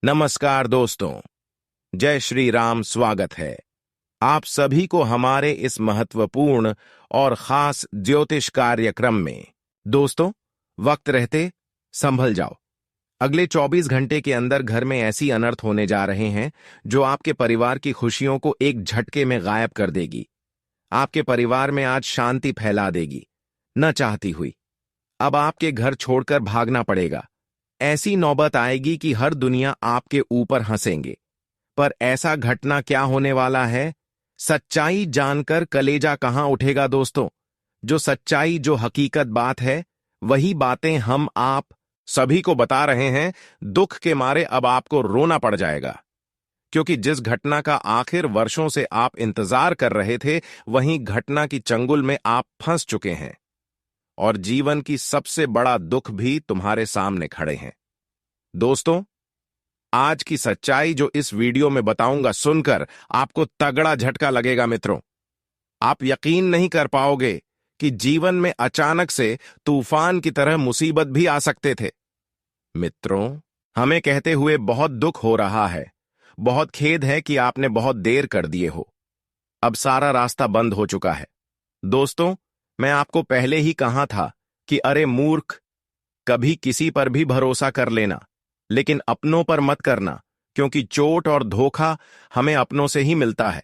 नमस्कार दोस्तों, जय श्री राम। स्वागत है आप सभी को हमारे इस महत्वपूर्ण और खास ज्योतिष कार्यक्रम में। दोस्तों, वक्त रहते संभल जाओ। अगले 24 घंटे के अंदर घर में ऐसी अनर्थ होने जा रहे हैं जो आपके परिवार की खुशियों को एक झटके में गायब कर देगी। आपके परिवार में आज शांति फैला देगी, न चाहती हुई। अब आपके घर छोड़कर भागना पड़ेगा। ऐसी नौबत आएगी कि हर दुनिया आपके ऊपर हंसेंगे। पर ऐसा घटना क्या होने वाला है, सच्चाई जानकर कलेजा कहां उठेगा दोस्तों। जो सच्चाई, जो हकीकत बात है, वही बातें हम आप सभी को बता रहे हैं। दुख के मारे अब आपको रोना पड़ जाएगा, क्योंकि जिस घटना का आखिर वर्षों से आप इंतजार कर रहे थे, वहीं घटना की चंगुल में आप फंस चुके हैं और जीवन की सबसे बड़ा दुख भी तुम्हारे सामने खड़े हैं। दोस्तों, आज की सच्चाई जो इस वीडियो में बताऊंगा, सुनकर आपको तगड़ा झटका लगेगा मित्रों। आप यकीन नहीं कर पाओगे कि जीवन में अचानक से तूफान की तरह मुसीबत भी आ सकते थे। मित्रों, हमें कहते हुए बहुत दुख हो रहा है। बहुत खेद है कि आपने बहुत देर कर दिए हो। अब सारा रास्ता बंद हो चुका है। दोस्तों, मैं आपको पहले ही कहा था कि अरे मूर्ख, कभी किसी पर भी भरोसा कर लेना, लेकिन अपनों पर मत करना, क्योंकि चोट और धोखा हमें अपनों से ही मिलता है।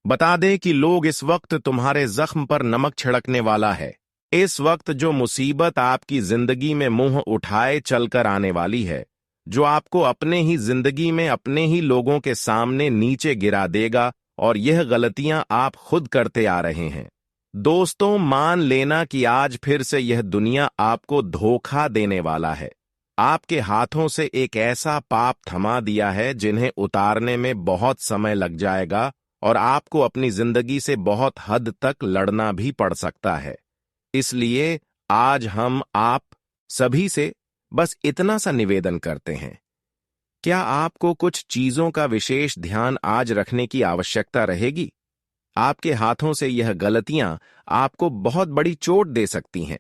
बता दें कि लोग इस वक्त तुम्हारे जख्म पर नमक छिड़कने वाला है। इस वक्त जो मुसीबत आपकी जिंदगी में मुंह उठाए चलकर आने वाली है, जो आपको अपने ही जिंदगी में अपने ही लोगों के सामने नीचे गिरा देगा, और यह गलतियां आप खुद करते आ रहे हैं। दोस्तों, मान लेना कि आज फिर से यह दुनिया आपको धोखा देने वाला है। आपके हाथों से एक ऐसा पाप थमा दिया है जिन्हें उतारने में बहुत समय लग जाएगा, और आपको अपनी जिंदगी से बहुत हद तक लड़ना भी पड़ सकता है। इसलिए आज हम आप सभी से बस इतना सा निवेदन करते हैं। क्या आपको कुछ चीजों का विशेष ध्यान आज रखने की आवश्यकता रहेगी? आपके हाथों से यह गलतियां आपको बहुत बड़ी चोट दे सकती हैं।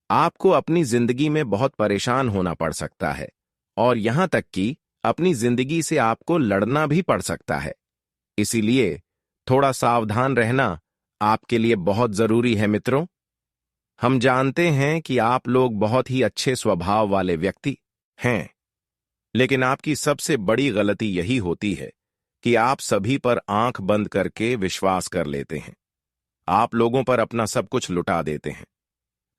आपको अपनी जिंदगी में बहुत परेशान होना पड़ सकता है, और यहां तक कि अपनी जिंदगी से आपको लड़ना भी पड़ सकता है। इसीलिए थोड़ा सावधान रहना आपके लिए बहुत जरूरी है मित्रों। हम जानते हैं कि आप लोग बहुत ही अच्छे स्वभाव वाले व्यक्ति हैं, लेकिन आपकी सबसे बड़ी गलती यही होती है कि आप सभी पर आंख बंद करके विश्वास कर लेते हैं। आप लोगों पर अपना सब कुछ लुटा देते हैं,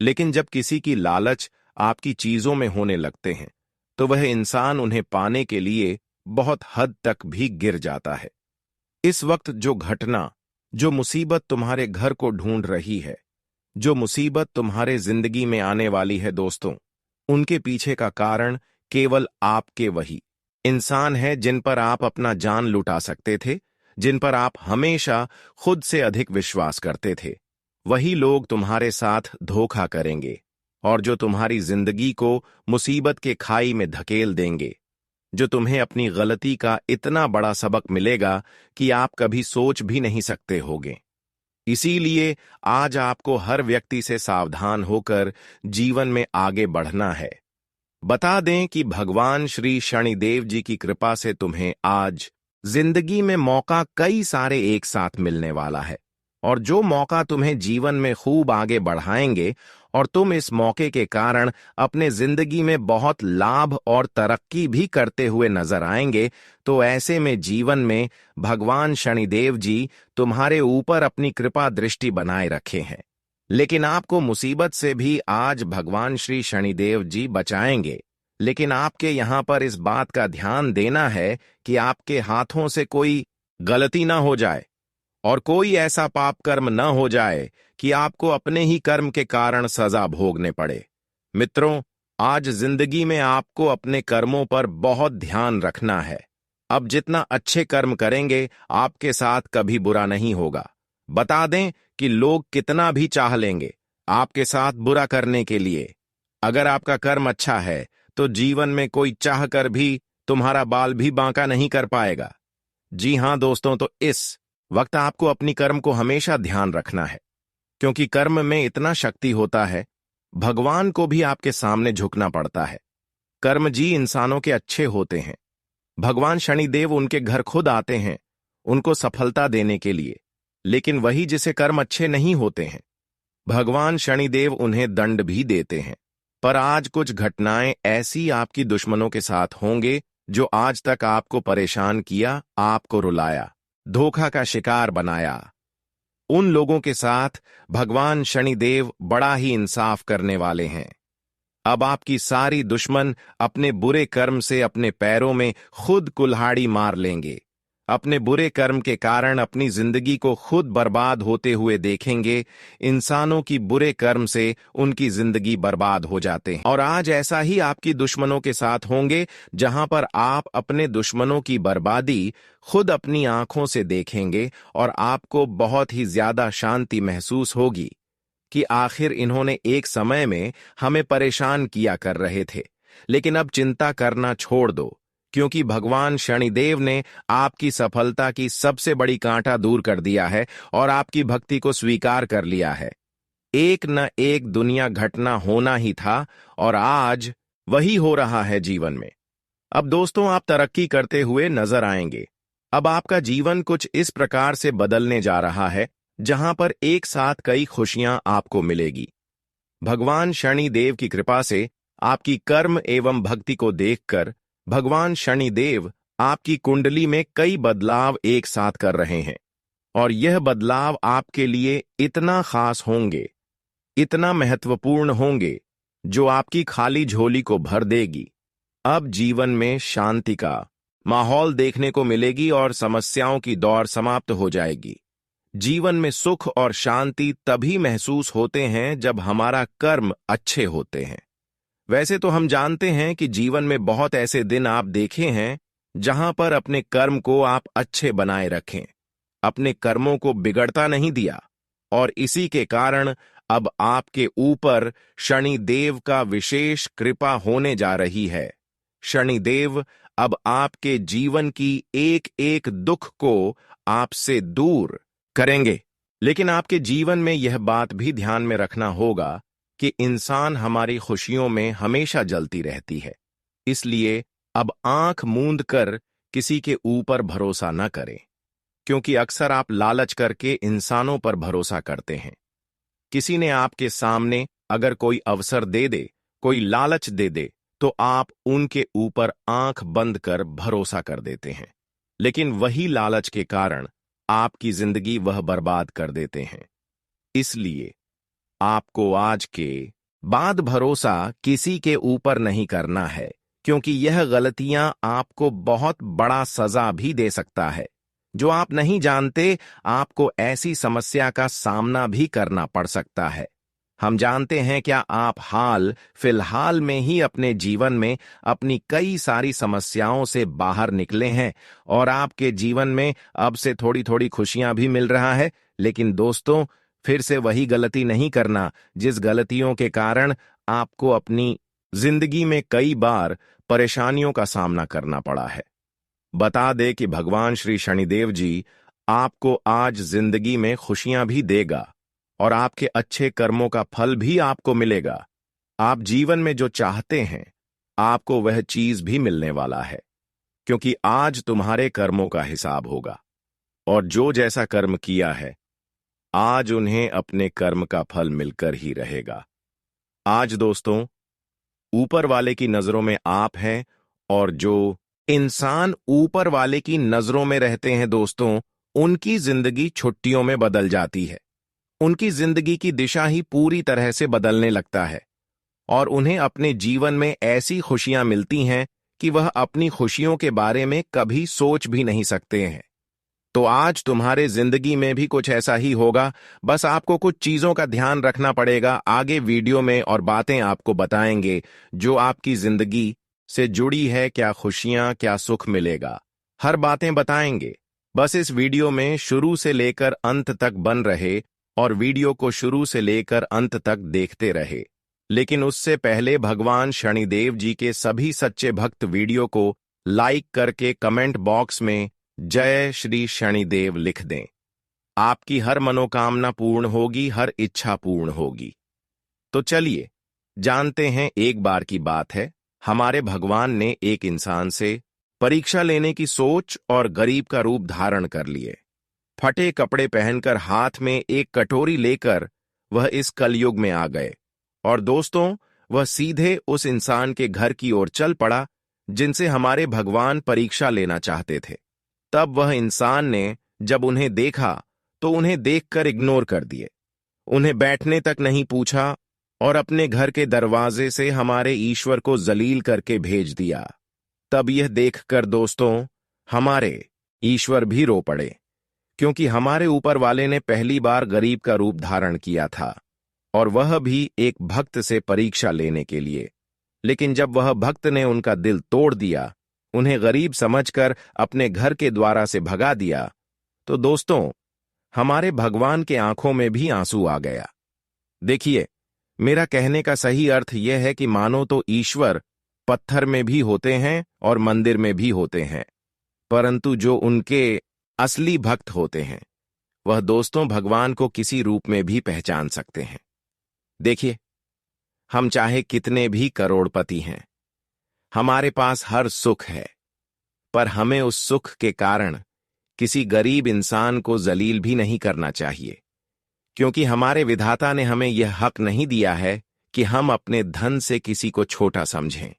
लेकिन जब किसी की लालच आपकी चीजों में होने लगते हैं, तो वह इंसान उन्हें पाने के लिए बहुत हद तक भी गिर जाता है। इस वक्त जो घटना, जो मुसीबत तुम्हारे घर को ढूंढ रही है, जो मुसीबत तुम्हारे जिंदगी में आने वाली है दोस्तों, उनके पीछे का कारण केवल आपके वही इंसान है जिन पर आप अपना जान लुटा सकते थे, जिन पर आप हमेशा खुद से अधिक विश्वास करते थे। वही लोग तुम्हारे साथ धोखा करेंगे, और जो तुम्हारी जिंदगी को मुसीबत के खाई में धकेल देंगे, जो तुम्हें अपनी गलती का इतना बड़ा सबक मिलेगा कि आप कभी सोच भी नहीं सकते होगे। इसीलिए आज आपको हर व्यक्ति से सावधान होकर जीवन में आगे बढ़ना है। बता दें कि भगवान श्री शनिदेव जी की कृपा से तुम्हें आज जिंदगी में मौका कई सारे एक साथ मिलने वाला है, और जो मौका तुम्हें जीवन में खूब आगे बढ़ाएंगे, और तुम इस मौके के कारण अपने जिंदगी में बहुत लाभ और तरक्की भी करते हुए नजर आएंगे। तो ऐसे में जीवन में भगवान शनिदेव जी तुम्हारे ऊपर अपनी कृपा दृष्टि बनाए रखे हैं। लेकिन आपको मुसीबत से भी आज भगवान श्री शनिदेव जी बचाएंगे। लेकिन आपके यहां पर इस बात का ध्यान देना है कि आपके हाथों से कोई गलती ना हो जाए, और कोई ऐसा पाप कर्म न हो जाए कि आपको अपने ही कर्म के कारण सजा भोगने पड़े। मित्रों, आज जिंदगी में आपको अपने कर्मों पर बहुत ध्यान रखना है। अब जितना अच्छे कर्म करेंगे, आपके साथ कभी बुरा नहीं होगा। बता दें कि लोग कितना भी चाह लेंगे आपके साथ बुरा करने के लिए, अगर आपका कर्म अच्छा है तो जीवन में कोई चाह कर भी तुम्हारा बाल भी बांका नहीं कर पाएगा। जी हां दोस्तों, तो इस वक्त आपको अपनी कर्म को हमेशा ध्यान रखना है, क्योंकि कर्म में इतना शक्ति होता है, भगवान को भी आपके सामने झुकना पड़ता है। कर्म जी इंसानों के अच्छे होते हैं, भगवान शनिदेव उनके घर खुद आते हैं उनको सफलता देने के लिए, लेकिन वही जिसे कर्म अच्छे नहीं होते हैं, भगवान शनिदेव उन्हें दंड भी देते हैं। पर आज कुछ घटनाएं ऐसी आपकी दुश्मनों के साथ होंगे जो आज तक आपको परेशान किया, आपको रुलाया, धोखा का शिकार बनाया। उन लोगों के साथ भगवान शनिदेव बड़ा ही इंसाफ करने वाले हैं। अब आपकी सारी दुश्मन अपने बुरे कर्म से अपने पैरों में खुद कुल्हाड़ी मार लेंगे। अपने बुरे कर्म के कारण अपनी जिंदगी को खुद बर्बाद होते हुए देखेंगे। इंसानों की बुरे कर्म से उनकी जिंदगी बर्बाद हो जाते हैं, और आज ऐसा ही आपकी दुश्मनों के साथ होंगे, जहां पर आप अपने दुश्मनों की बर्बादी खुद अपनी आंखों से देखेंगे और आपको बहुत ही ज्यादा शांति महसूस होगी कि आखिर इन्होंने एक समय में हमें परेशान किया कर रहे थे, लेकिन अब चिंता करना छोड़ दो, क्योंकि भगवान शनिदेव ने आपकी सफलता की सबसे बड़ी कांटा दूर कर दिया है और आपकी भक्ति को स्वीकार कर लिया है। एक न एक दुनिया घटना होना ही था और आज वही हो रहा है जीवन में। अब दोस्तों, आप तरक्की करते हुए नजर आएंगे। अब आपका जीवन कुछ इस प्रकार से बदलने जा रहा है जहां पर एक साथ कई खुशियां आपको मिलेगी। भगवान शनिदेव की कृपा से आपकी कर्म एवं भक्ति को देखकर भगवान शनिदेव आपकी कुंडली में कई बदलाव एक साथ कर रहे हैं, और यह बदलाव आपके लिए इतना खास होंगे, इतना महत्वपूर्ण होंगे, जो आपकी खाली झोली को भर देगी। अब जीवन में शांति का माहौल देखने को मिलेगी और समस्याओं की दौर समाप्त हो जाएगी। जीवन में सुख और शांति तभी महसूस होते हैं जब हमारा कर्म अच्छे होते हैं। वैसे तो हम जानते हैं कि जीवन में बहुत ऐसे दिन आप देखे हैं जहां पर अपने कर्म को आप अच्छे बनाए रखें, अपने कर्मों को बिगड़ता नहीं दिया, और इसी के कारण अब आपके ऊपर शनिदेव का विशेष कृपा होने जा रही है। शनिदेव अब आपके जीवन की एक एक दुख को आपसे दूर करेंगे। लेकिन आपके जीवन में यह बात भी ध्यान में रखना होगा कि इंसान हमारी खुशियों में हमेशा जलती रहती है, इसलिए अब आंख मूंद कर किसी के ऊपर भरोसा न करें, क्योंकि अक्सर आप लालच करके इंसानों पर भरोसा करते हैं। किसी ने आपके सामने अगर कोई अवसर दे दे, कोई लालच दे दे, तो आप उनके ऊपर आंख बंद कर भरोसा कर देते हैं, लेकिन वही लालच के कारण आपकी जिंदगी वह बर्बाद कर देते हैं। इसलिए आपको आज के बाद भरोसा किसी के ऊपर नहीं करना है, क्योंकि यह गलतियां आपको बहुत बड़ा सजा भी दे सकता है। जो आप नहीं जानते, आपको ऐसी समस्या का सामना भी करना पड़ सकता है। हम जानते हैं क्या आप हाल फिलहाल में ही अपने जीवन में अपनी कई सारी समस्याओं से बाहर निकले हैं और आपके जीवन में अब से थोड़ी थोड़ी खुशियां भी मिल रहा है। लेकिन दोस्तों, फिर से वही गलती नहीं करना जिस गलतियों के कारण आपको अपनी जिंदगी में कई बार परेशानियों का सामना करना पड़ा है। बता दे कि भगवान श्री शनिदेव जी आपको आज जिंदगी में खुशियां भी देगा और आपके अच्छे कर्मों का फल भी आपको मिलेगा। आप जीवन में जो चाहते हैं, आपको वह चीज भी मिलने वाला है, क्योंकि आज तुम्हारे कर्मों का हिसाब होगा, और जो जैसा कर्म किया है आज उन्हें अपने कर्म का फल मिलकर ही रहेगा। आज दोस्तों, ऊपर वाले की नजरों में आप हैं, और जो इंसान ऊपर वाले की नजरों में रहते हैं दोस्तों, उनकी जिंदगी छुट्टियों में बदल जाती है। उनकी जिंदगी की दिशा ही पूरी तरह से बदलने लगता है, और उन्हें अपने जीवन में ऐसी खुशियां मिलती हैं कि वह अपनी खुशियों के बारे में कभी सोच भी नहीं सकते हैं। तो आज तुम्हारे जिंदगी में भी कुछ ऐसा ही होगा, बस आपको कुछ चीजों का ध्यान रखना पड़ेगा। आगे वीडियो में और बातें आपको बताएंगे जो आपकी जिंदगी से जुड़ी है, क्या खुशियां, क्या सुख मिलेगा, हर बातें बताएंगे। बस इस वीडियो में शुरू से लेकर अंत तक बन रहे और वीडियो को शुरू से लेकर अंत तक देखते रहे। लेकिन उससे पहले भगवान शनिदेव जी के सभी सच्चे भक्त वीडियो को लाइक करके कमेंट बॉक्स में जय श्री शनिदेव लिख दें। आपकी हर मनोकामना पूर्ण होगी, हर इच्छा पूर्ण होगी। तो चलिए जानते हैं। एक बार की बात है, हमारे भगवान ने एक इंसान से परीक्षा लेने की सोच और गरीब का रूप धारण कर लिए। फटे कपड़े पहनकर हाथ में एक कटोरी लेकर वह इस कलयुग में आ गए। और दोस्तों, वह सीधे उस इंसान के घर की ओर चल पड़ा जिनसे हमारे भगवान परीक्षा लेना चाहते थे। तब वह इंसान ने जब उन्हें देखा तो उन्हें देखकर इग्नोर कर दिए, उन्हें बैठने तक नहीं पूछा और अपने घर के दरवाजे से हमारे ईश्वर को जलील करके भेज दिया। तब यह देखकर दोस्तों, हमारे ईश्वर भी रो पड़े, क्योंकि हमारे ऊपर वाले ने पहली बार गरीब का रूप धारण किया था, और वह भी एक भक्त से परीक्षा लेने के लिए। लेकिन जब वह भक्त ने उनका दिल तोड़ दिया, उन्हें गरीब समझकर अपने घर के द्वारा से भगा दिया, तो दोस्तों, हमारे भगवान के आंखों में भी आंसू आ गया। देखिए, मेरा कहने का सही अर्थ यह है कि मानो तो ईश्वर पत्थर में भी होते हैं और मंदिर में भी होते हैं, परंतु जो उनके असली भक्त होते हैं वह दोस्तों भगवान को किसी रूप में भी पहचान सकते हैं। देखिए, हम चाहे कितने भी करोड़पति हैं, हमारे पास हर सुख है, पर हमें उस सुख के कारण किसी गरीब इंसान को जलील भी नहीं करना चाहिए, क्योंकि हमारे विधाता ने हमें यह हक नहीं दिया है कि हम अपने धन से किसी को छोटा समझें।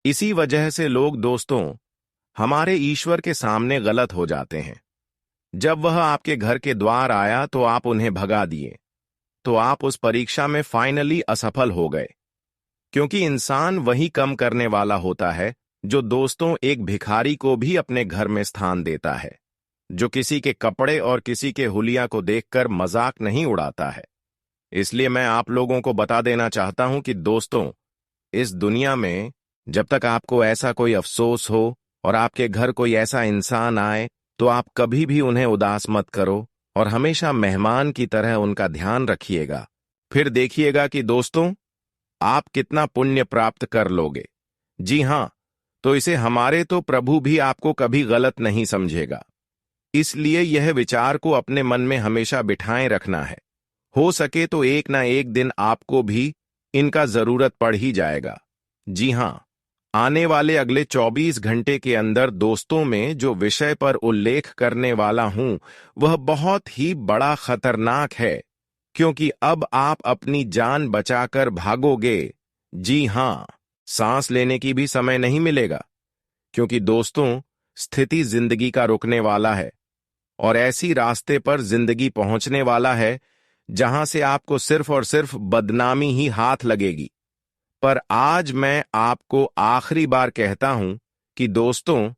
इसी वजह से लोग दोस्तों हमारे ईश्वर के सामने गलत हो जाते हैं। जब वह आपके घर के द्वार आया तो आप उन्हें भगा दिए, तो आप उस परीक्षा में फाइनली असफल हो गए, क्योंकि इंसान वही कम करने वाला होता है जो दोस्तों एक भिखारी को भी अपने घर में स्थान देता है, जो किसी के कपड़े और किसी के हुलिया को देखकर मजाक नहीं उड़ाता है। इसलिए मैं आप लोगों को बता देना चाहता हूं कि दोस्तों, इस दुनिया में जब तक आपको ऐसा कोई अफसोस हो और आपके घर कोई ऐसा इंसान आए, तो आप कभी भी उन्हें उदास मत करो और हमेशा मेहमान की तरह उनका ध्यान रखिएगा। फिर देखिएगा कि दोस्तों, आप कितना पुण्य प्राप्त कर लोगे। जी हां, तो इसे हमारे तो प्रभु भी आपको कभी गलत नहीं समझेगा। इसलिए यह विचार को अपने मन में हमेशा बिठाए रखना है। हो सके तो एक ना एक दिन आपको भी इनका जरूरत पड़ ही जाएगा। जी हां, आने वाले अगले 24 घंटे के अंदर दोस्तों में जो विषय पर उल्लेख करने वाला हूं वह बहुत ही बड़ा खतरनाक है, क्योंकि अब आप अपनी जान बचाकर भागोगे। जी हां, सांस लेने की भी समय नहीं मिलेगा, क्योंकि दोस्तों स्थिति जिंदगी का रुकने वाला है और ऐसी रास्ते पर जिंदगी पहुंचने वाला है जहां से आपको सिर्फ और सिर्फ बदनामी ही हाथ लगेगी। पर आज मैं आपको आखिरी बार कहता हूं कि दोस्तों,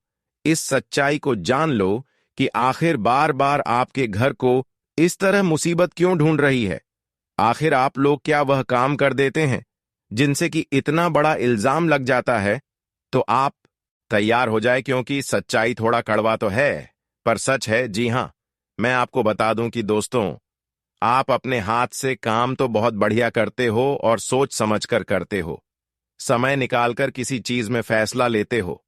इस सच्चाई को जान लो कि आखिर बार बार आपके घर को इस तरह मुसीबत क्यों ढूंढ रही है। आखिर आप लोग क्या वह काम कर देते हैं जिनसे कि इतना बड़ा इल्जाम लग जाता है। तो आप तैयार हो जाए, क्योंकि सच्चाई थोड़ा कड़वा तो है पर सच है। जी हां, मैं आपको बता दूं कि दोस्तों, आप अपने हाथ से काम तो बहुत बढ़िया करते हो और सोच समझकर करते हो, समय निकालकर किसी चीज में फैसला लेते हो,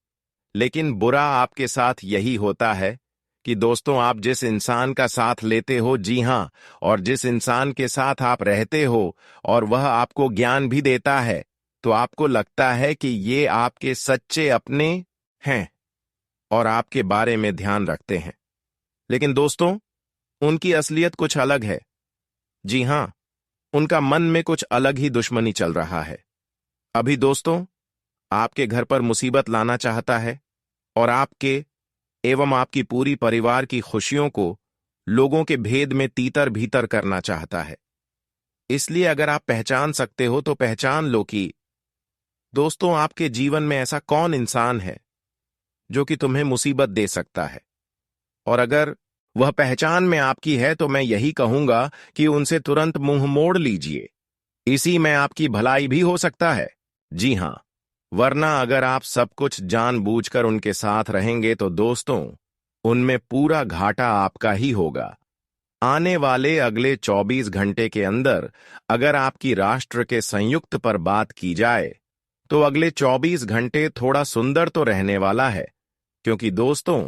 लेकिन बुरा आपके साथ यही होता है कि दोस्तों, आप जिस इंसान का साथ लेते हो, जी हां, और जिस इंसान के साथ आप रहते हो और वह आपको ज्ञान भी देता है, तो आपको लगता है कि ये आपके सच्चे अपने हैं और आपके बारे में ध्यान रखते हैं। लेकिन दोस्तों, उनकी असलियत कुछ अलग है। जी हां, उनका मन में कुछ अलग ही दुश्मनी चल रहा है। अभी दोस्तों आपके घर पर मुसीबत लाना चाहता है और आपके एवं आपकी पूरी परिवार की खुशियों को लोगों के भेद में तीतर भीतर करना चाहता है। इसलिए अगर आप पहचान सकते हो तो पहचान लो कि दोस्तों, आपके जीवन में ऐसा कौन इंसान है जो कि तुम्हें मुसीबत दे सकता है। और अगर वह पहचान में आपकी है तो मैं यही कहूंगा कि उनसे तुरंत मुंह मोड़ लीजिए। इसी में आपकी भलाई भी हो सकता है। जी हां, वरना अगर आप सब कुछ जानबूझकर उनके साथ रहेंगे तो दोस्तों, उनमें पूरा घाटा आपका ही होगा। आने वाले अगले 24 घंटे के अंदर अगर आपकी राष्ट्र के संयुक्त पर बात की जाए तो अगले 24 घंटे थोड़ा सुंदर तो रहने वाला है, क्योंकि दोस्तों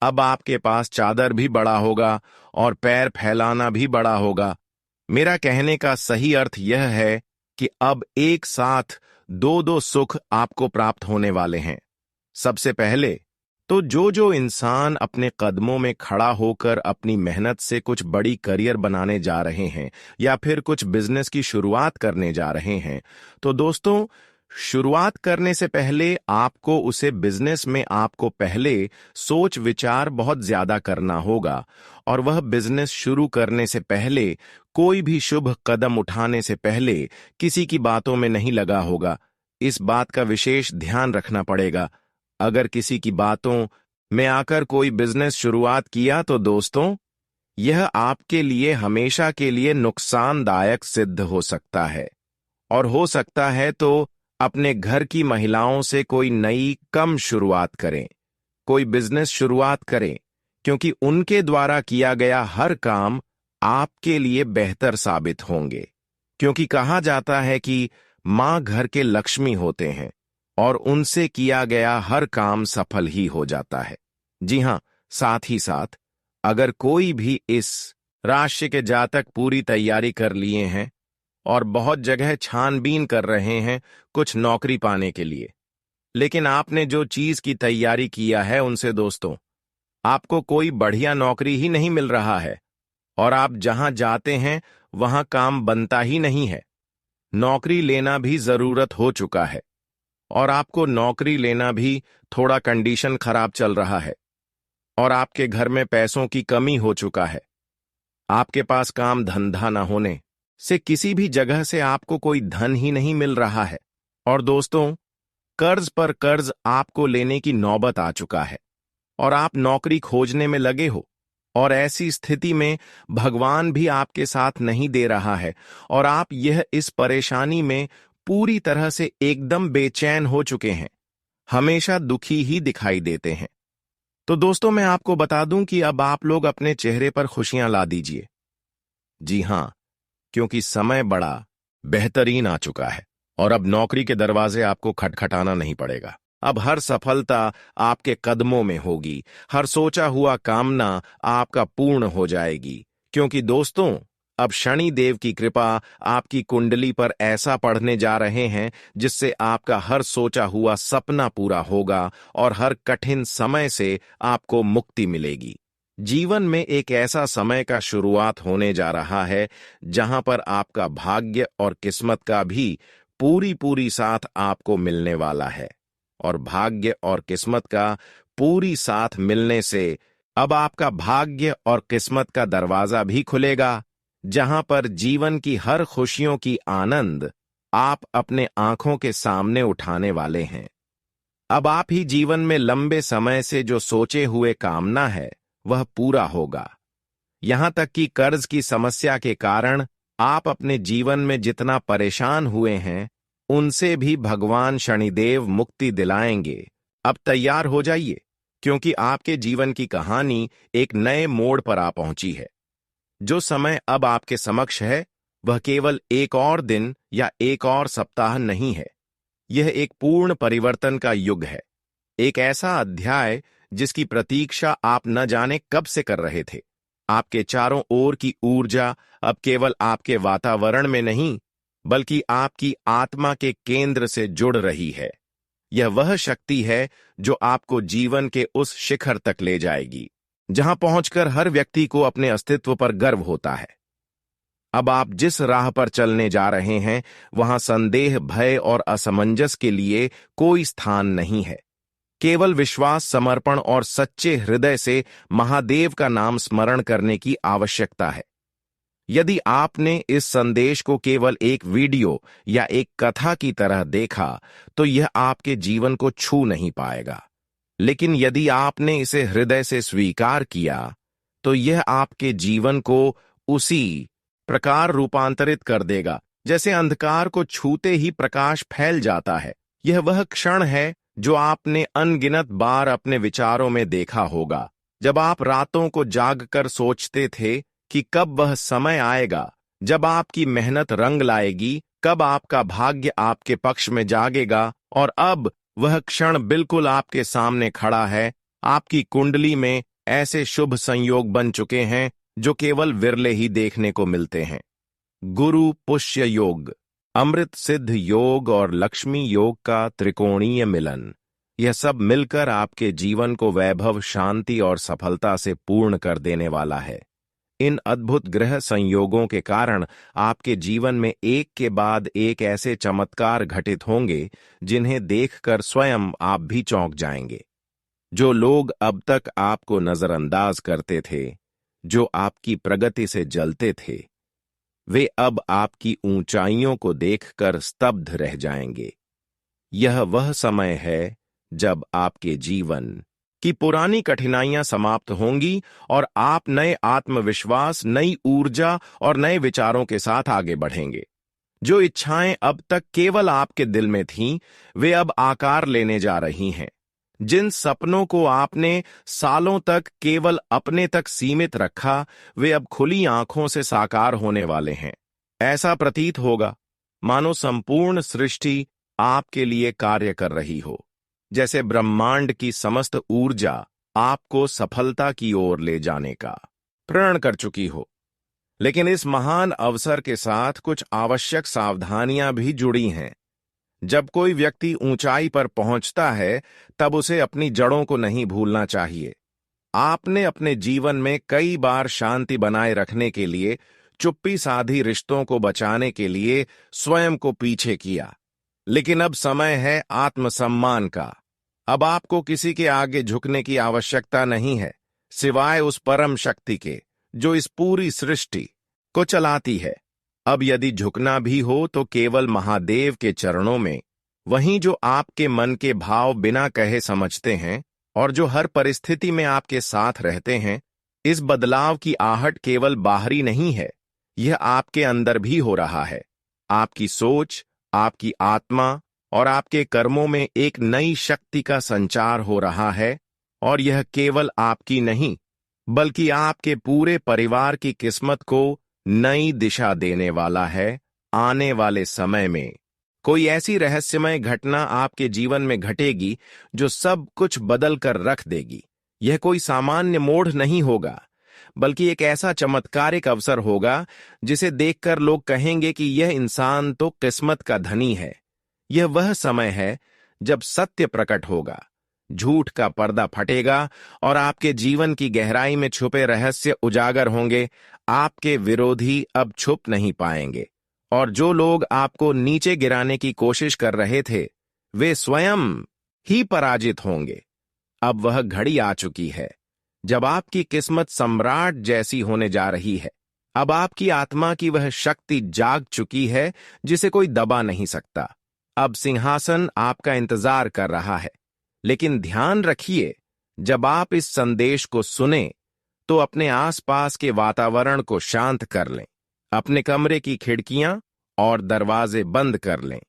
अब आपके पास चादर भी बड़ा होगा और पैर फैलाना भी बड़ा होगा। मेरा कहने का सही अर्थ यह है कि अब एक साथ दो दो सुख आपको प्राप्त होने वाले हैं। सबसे पहले तो जो इंसान अपने कदमों में खड़ा होकर अपनी मेहनत से कुछ बड़ी करियर बनाने जा रहे हैं या फिर कुछ बिजनेस की शुरुआत करने जा रहे हैं, तो दोस्तों, शुरुआत करने से पहले आपको उसे बिजनेस में आपको पहले सोच विचार बहुत ज्यादा करना होगा। और वह बिजनेस शुरू करने से पहले, कोई भी शुभ कदम उठाने से पहले किसी की बातों में नहीं लगा होगा। इस बात का विशेष ध्यान रखना पड़ेगा। अगर किसी की बातों में आकर कोई बिजनेस शुरुआत किया तो दोस्तों, यह आपके लिए हमेशा के लिए नुकसानदायक सिद्ध हो सकता है। और हो सकता है तो अपने घर की महिलाओं से कोई नई कम शुरुआत करें, कोई बिजनेस शुरुआत करें, क्योंकि उनके द्वारा किया गया हर काम आपके लिए बेहतर साबित होंगे। क्योंकि कहा जाता है कि मां घर के लक्ष्मी होते हैं और उनसे किया गया हर काम सफल ही हो जाता है। जी हां, साथ ही साथ अगर कोई भी इस राशि के जातक पूरी तैयारी कर लिए हैं और बहुत जगह छानबीन कर रहे हैं कुछ नौकरी पाने के लिए, लेकिन आपने जो चीज की तैयारी किया है उनसे दोस्तों, आपको कोई बढ़िया नौकरी ही नहीं मिल रहा है और आप जहां जाते हैं वहां काम बनता ही नहीं है। नौकरी लेना भी जरूरत हो चुका है और आपको नौकरी लेना भी थोड़ा कंडीशन खराब चल रहा है और आपके घर में पैसों की कमी हो चुका है। आपके पास काम धंधा न होने से किसी भी जगह से आपको कोई धन ही नहीं मिल रहा है। और दोस्तों, कर्ज पर कर्ज आपको लेने की नौबत आ चुका है और आप नौकरी खोजने में लगे हो और ऐसी स्थिति में भगवान भी आपके साथ नहीं दे रहा है और आप यह इस परेशानी में पूरी तरह से एकदम बेचैन हो चुके हैं, हमेशा दुखी ही दिखाई देते हैं। तो दोस्तों, मैं आपको बता दूं कि अब आप लोग अपने चेहरे पर खुशियां ला दीजिए। जी हां, क्योंकि समय बड़ा बेहतरीन आ चुका है और अब नौकरी के दरवाजे आपको खटखटाना नहीं पड़ेगा। अब हर सफलता आपके कदमों में होगी, हर सोचा हुआ कामना आपका पूर्ण हो जाएगी। क्योंकि दोस्तों, अब शनि देव की कृपा आपकी कुंडली पर ऐसा पढ़ने जा रहे हैं जिससे आपका हर सोचा हुआ सपना पूरा होगा और हर कठिन समय से आपको मुक्ति मिलेगी। जीवन में एक ऐसा समय का शुरुआत होने जा रहा है जहां पर आपका भाग्य और किस्मत का भी पूरी साथ आपको मिलने वाला है। और भाग्य और किस्मत का पूरी साथ मिलने से अब आपका भाग्य और किस्मत का दरवाजा भी खुलेगा, जहां पर जीवन की हर खुशियों की आनंद आप अपने आंखों के सामने उठाने वाले हैं। अब आप ही जीवन में लंबे समय से जो सोचे हुए कामना है वह पूरा होगा। यहां तक कि कर्ज की समस्या के कारण आप अपने जीवन में जितना परेशान हुए हैं उनसे भी भगवान शनिदेव मुक्ति दिलाएंगे। अब तैयार हो जाइए, क्योंकि आपके जीवन की कहानी एक नए मोड़ पर आ पहुंची है। जो समय अब आपके समक्ष है वह केवल एक और दिन या एक और सप्ताह नहीं है। यह एक पूर्ण परिवर्तन का युग है, एक ऐसा अध्याय जिसकी प्रतीक्षा आप न जाने कब से कर रहे थे। आपके चारों ओर की ऊर्जा अब केवल आपके वातावरण में नहीं, बल्कि आपकी आत्मा के केंद्र से जुड़ रही है। यह वह शक्ति है जो आपको जीवन के उस शिखर तक ले जाएगी जहां पहुंचकर हर व्यक्ति को अपने अस्तित्व पर गर्व होता है। अब आप जिस राह पर चलने जा रहे हैं वहां संदेह, भय और असमंजस के लिए कोई स्थान नहीं है। केवल विश्वास, समर्पण और सच्चे हृदय से महादेव का नाम स्मरण करने की आवश्यकता है। यदि आपने इस संदेश को केवल एक वीडियो या एक कथा की तरह देखा तो यह आपके जीवन को छू नहीं पाएगा, लेकिन यदि आपने इसे हृदय से स्वीकार किया तो यह आपके जीवन को उसी प्रकार रूपांतरित कर देगा जैसे अंधकार को छूते ही प्रकाश फैल जाता है। यह वह क्षण है जो आपने अनगिनत बार अपने विचारों में देखा होगा, जब आप रातों को जागकर सोचते थे कि कब वह समय आएगा जब आपकी मेहनत रंग लाएगी, कब आपका भाग्य आपके पक्ष में जागेगा। और अब वह क्षण बिल्कुल आपके सामने खड़ा है। आपकी कुंडली में ऐसे शुभ संयोग बन चुके हैं जो केवल विरले ही देखने को मिलते हैं। गुरु पुष्य योग, अमृत सिद्ध योग और लक्ष्मी योग का त्रिकोणीय मिलन, यह सब मिलकर आपके जीवन को वैभव, शांति और सफलता से पूर्ण कर देने वाला है। इन अद्भुत ग्रह संयोगों के कारण आपके जीवन में एक के बाद एक ऐसे चमत्कार घटित होंगे जिन्हें देखकर स्वयं आप भी चौंक जाएंगे। जो लोग अब तक आपको नजरअंदाज करते थे, जो आपकी प्रगति से जलते थे, वे अब आपकी ऊंचाइयों को देखकर स्तब्ध रह जाएंगे। यह वह समय है जब आपके जीवन की पुरानी कठिनाइयां समाप्त होंगी और आप नए आत्मविश्वास, नई ऊर्जा और नए विचारों के साथ आगे बढ़ेंगे। जो इच्छाएं अब तक केवल आपके दिल में थीं, वे अब आकार लेने जा रही हैं। जिन सपनों को आपने सालों तक केवल अपने तक सीमित रखा, वे अब खुली आंखों से साकार होने वाले हैं। ऐसा प्रतीत होगा मानो संपूर्ण सृष्टि आपके लिए कार्य कर रही हो, जैसे ब्रह्मांड की समस्त ऊर्जा आपको सफलता की ओर ले जाने का प्रण कर चुकी हो। लेकिन इस महान अवसर के साथ कुछ आवश्यक सावधानियां भी जुड़ी हैं। जब कोई व्यक्ति ऊंचाई पर पहुंचता है, तब उसे अपनी जड़ों को नहीं भूलना चाहिए। आपने अपने जीवन में कई बार शांति बनाए रखने के लिए, चुप्पी साधी रिश्तों को बचाने के लिए स्वयं को पीछे किया, लेकिन अब समय है आत्मसम्मान का। अब आपको किसी के आगे झुकने की आवश्यकता नहीं है, सिवाय उस परम शक्ति के जो इस पूरी सृष्टि को चलाती है। अब यदि झुकना भी हो तो केवल महादेव के चरणों में, वहीं जो आपके मन के भाव बिना कहे समझते हैं और जो हर परिस्थिति में आपके साथ रहते हैं। इस बदलाव की आहट केवल बाहरी नहीं है, यह आपके अंदर भी हो रहा है। आपकी सोच, आपकी आत्मा और आपके कर्मों में एक नई शक्ति का संचार हो रहा है, और यह केवल आपकी नहीं, बल्कि आपके पूरे परिवार की किस्मत को नई दिशा देने वाला है। आने वाले समय में कोई ऐसी रहस्यमय घटना आपके जीवन में घटेगी जो सब कुछ बदल कर रख देगी। यह कोई सामान्य मोड़ नहीं होगा, बल्कि एक ऐसा चमत्कारिक अवसर होगा जिसे देखकर लोग कहेंगे कि यह इंसान तो किस्मत का धनी है। यह वह समय है जब सत्य प्रकट होगा, झूठ का पर्दा फटेगा और आपके जीवन की गहराई में छुपे रहस्य उजागर होंगे। आपके विरोधी अब छुप नहीं पाएंगे, और जो लोग आपको नीचे गिराने की कोशिश कर रहे थे, वे स्वयं ही पराजित होंगे। अब वह घड़ी आ चुकी है जब आपकी किस्मत सम्राट जैसी होने जा रही है। अब आपकी आत्मा की वह शक्ति जाग चुकी है जिसे कोई दबा नहीं सकता। अब सिंहासन आपका इंतजार कर रहा है। लेकिन ध्यान रखिए, जब आप इस संदेश को सुने तो अपने आसपास के वातावरण को शांत कर लें। अपने कमरे की खिड़कियां और दरवाजे बंद कर लें,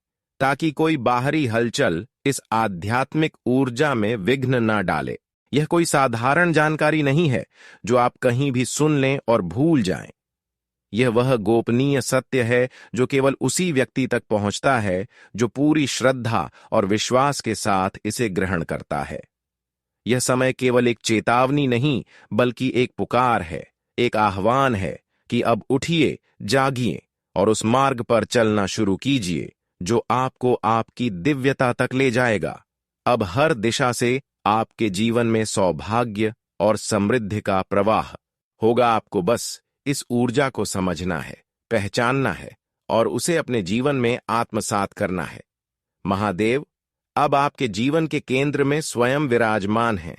ताकि कोई बाहरी हलचल इस आध्यात्मिक ऊर्जा में विघ्न न डाले। यह कोई साधारण जानकारी नहीं है जो आप कहीं भी सुन लें और भूल जाएं। यह वह गोपनीय सत्य है जो केवल उसी व्यक्ति तक पहुंचता है जो पूरी श्रद्धा और विश्वास के साथ इसे ग्रहण करता है। यह समय केवल एक चेतावनी नहीं, बल्कि एक पुकार है, एक आह्वान है कि अब उठिए, जागिए और उस मार्ग पर चलना शुरू कीजिए जो आपको आपकी दिव्यता तक ले जाएगा। अब हर दिशा से आपके जीवन में सौभाग्य और समृद्धि का प्रवाह होगा। आपको बस इस ऊर्जा को समझना है, पहचानना है और उसे अपने जीवन में आत्मसात करना है। महादेव अब आपके जीवन के केंद्र में स्वयं विराजमान हैं,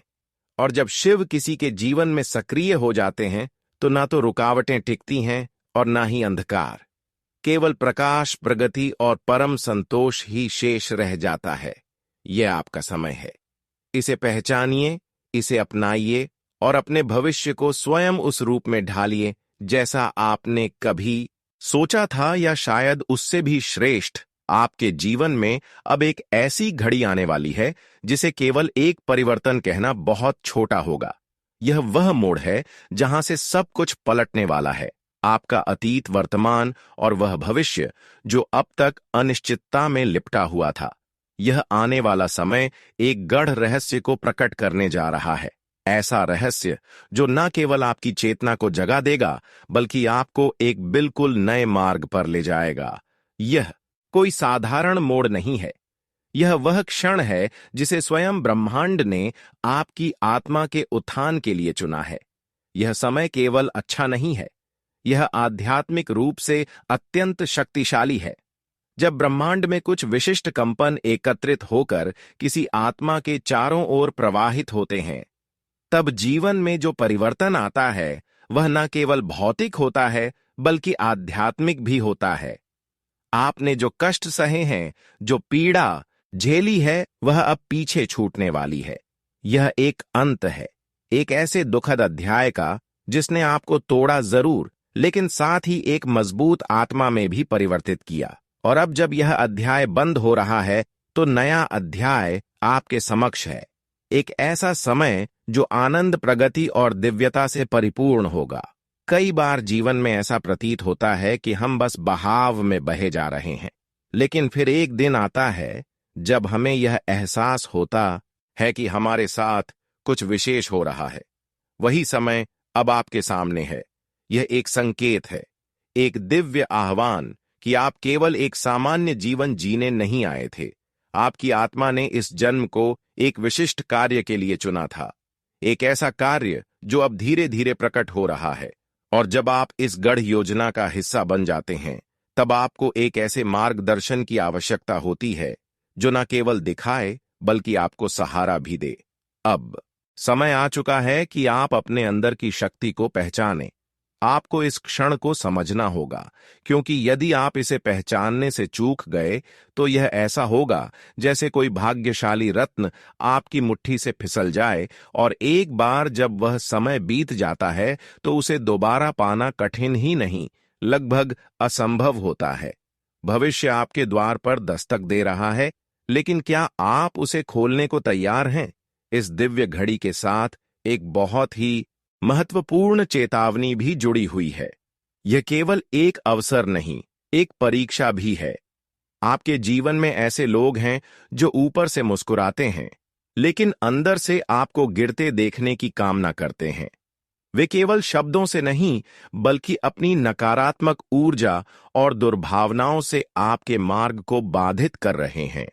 और जब शिव किसी के जीवन में सक्रिय हो जाते हैं तो ना तो रुकावटें टिकती हैं और ना ही अंधकार। केवल प्रकाश, प्रगति और परम संतोष ही शेष रह जाता है। यह आपका समय है। इसे पहचानिए, इसे अपनाइए और अपने भविष्य को स्वयं उस रूप में ढालिए जैसा आपने कभी सोचा था, या शायद उससे भी श्रेष्ठ। आपके जीवन में अब एक ऐसी घड़ी आने वाली है जिसे केवल एक परिवर्तन कहना बहुत छोटा होगा। यह वह मोड़ है जहां से सब कुछ पलटने वाला है। आपका अतीत, वर्तमान और वह भविष्य जो अब तक अनिश्चितता में लिपटा हुआ था। यह आने वाला समय एक गढ़ रहस्य को प्रकट करने जा रहा है। ऐसा रहस्य जो न केवल आपकी चेतना को जगा देगा, बल्कि आपको एक बिल्कुल नए मार्ग पर ले जाएगा। यह कोई साधारण मोड़ नहीं है, यह वह क्षण है जिसे स्वयं ब्रह्मांड ने आपकी आत्मा के उत्थान के लिए चुना है। यह समय केवल अच्छा नहीं है, यह आध्यात्मिक रूप से अत्यंत शक्तिशाली है। जब ब्रह्मांड में कुछ विशिष्ट कंपन एकत्रित होकर किसी आत्मा के चारों ओर प्रवाहित होते हैं, तब जीवन में जो परिवर्तन आता है वह न केवल भौतिक होता है बल्कि आध्यात्मिक भी होता है। आपने जो कष्ट सहे हैं, जो पीड़ा झेली है, वह अब पीछे छूटने वाली है। यह एक अंत है, एक ऐसे दुखद अध्याय का जिसने आपको तोड़ा जरूर, लेकिन साथ ही एक मजबूत आत्मा में भी परिवर्तित किया। और अब जब यह अध्याय बंद हो रहा है तो नया अध्याय आपके समक्ष है। एक ऐसा समय जो आनंद, प्रगति और दिव्यता से परिपूर्ण होगा। कई बार जीवन में ऐसा प्रतीत होता है कि हम बस बहाव में बहे जा रहे हैं, लेकिन फिर एक दिन आता है जब हमें यह एहसास होता है कि हमारे साथ कुछ विशेष हो रहा है। वही समय अब आपके सामने है। यह एक संकेत है, एक दिव्य आह्वान कि आप केवल एक सामान्य जीवन जीने नहीं आए थे। आपकी आत्मा ने इस जन्म को एक विशिष्ट कार्य के लिए चुना था, एक ऐसा कार्य जो अब धीरे धीरे प्रकट हो रहा है। और जब आप इस गढ़ योजना का हिस्सा बन जाते हैं, तब आपको एक ऐसे मार्गदर्शन की आवश्यकता होती है जो न केवल दिखाए बल्कि आपको सहारा भी दे। अब समय आ चुका है कि आप अपने अंदर की शक्ति को पहचानें। आपको इस क्षण को समझना होगा, क्योंकि यदि आप इसे पहचानने से चूक गए तो यह ऐसा होगा जैसे कोई भाग्यशाली रत्न आपकी मुट्ठी से फिसल जाए और एक बार जब वह समय बीत जाता है तो उसे दोबारा पाना कठिन ही नहीं, लगभग असंभव होता है। भविष्य आपके द्वार पर दस्तक दे रहा है, लेकिन क्या आप उसे खोलने को तैयार हैं? इस दिव्य घड़ी के साथ एक बहुत ही महत्वपूर्ण चेतावनी भी जुड़ी हुई है। यह केवल एक अवसर नहीं, एक परीक्षा भी है। आपके जीवन में ऐसे लोग हैं जो ऊपर से मुस्कुराते हैं, लेकिन अंदर से आपको गिरते देखने की कामना करते हैं। वे केवल शब्दों से नहीं, बल्कि अपनी नकारात्मक ऊर्जा और दुर्भावनाओं से आपके मार्ग को बाधित कर रहे हैं।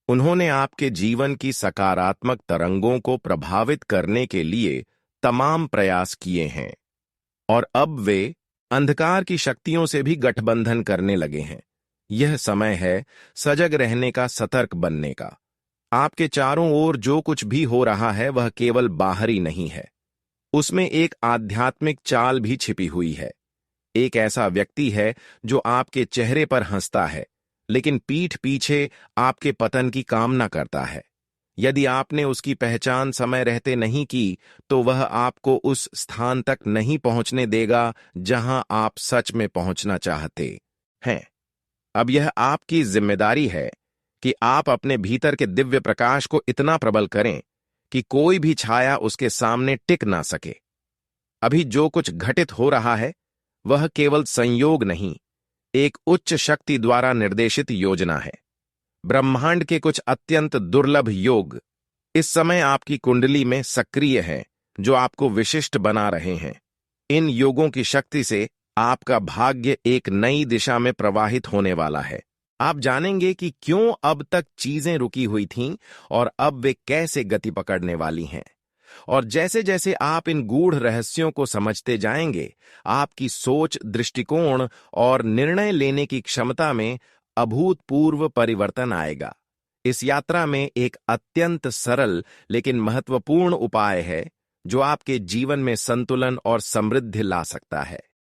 उन्होंने आपके जीवन की सकारात्मक तरंगों को प्रभावित करने के लिए तमाम प्रयास किए हैं, और अब वे अंधकार की शक्तियों से भी गठबंधन करने लगे हैं। यह समय है सजग रहने का, सतर्क बनने का। आपके चारों ओर जो कुछ भी हो रहा है वह केवल बाहरी नहीं है, उसमें एक आध्यात्मिक चाल भी छिपी हुई है। एक ऐसा व्यक्ति है जो आपके चेहरे पर हंसता है, लेकिन पीठ पीछे आपके पतन की कामना करता है। यदि आपने उसकी पहचान समय रहते नहीं की, तो वह आपको उस स्थान तक नहीं पहुंचने देगा जहां आप सच में पहुंचना चाहते हैं। अब यह आपकी जिम्मेदारी है कि आप अपने भीतर के दिव्य प्रकाश को इतना प्रबल करें कि कोई भी छाया उसके सामने टिक ना सके। अभी जो कुछ घटित हो रहा है वह केवल संयोग नहीं, एक उच्च शक्ति द्वारा निर्देशित योजना है। ब्रह्मांड के कुछ अत्यंत दुर्लभ योग इस समय आपकी कुंडली में सक्रिय हैं, जो आपको विशिष्ट बना रहे हैं। इन योगों की शक्ति से आपका भाग्य एक नई दिशा में प्रवाहित होने वाला है। आप जानेंगे कि क्यों अब तक चीजें रुकी हुई थीं और अब वे कैसे गति पकड़ने वाली हैं। और जैसे जैसे आप इन गूढ़ रहस्यों को समझते जाएंगे, आपकी सोच, दृष्टिकोण और निर्णय लेने की क्षमता में अभूतपूर्व परिवर्तन आएगा। इस यात्रा में एक अत्यंत सरल लेकिन महत्वपूर्ण उपाय है जो आपके जीवन में संतुलन और समृद्धि ला सकता है।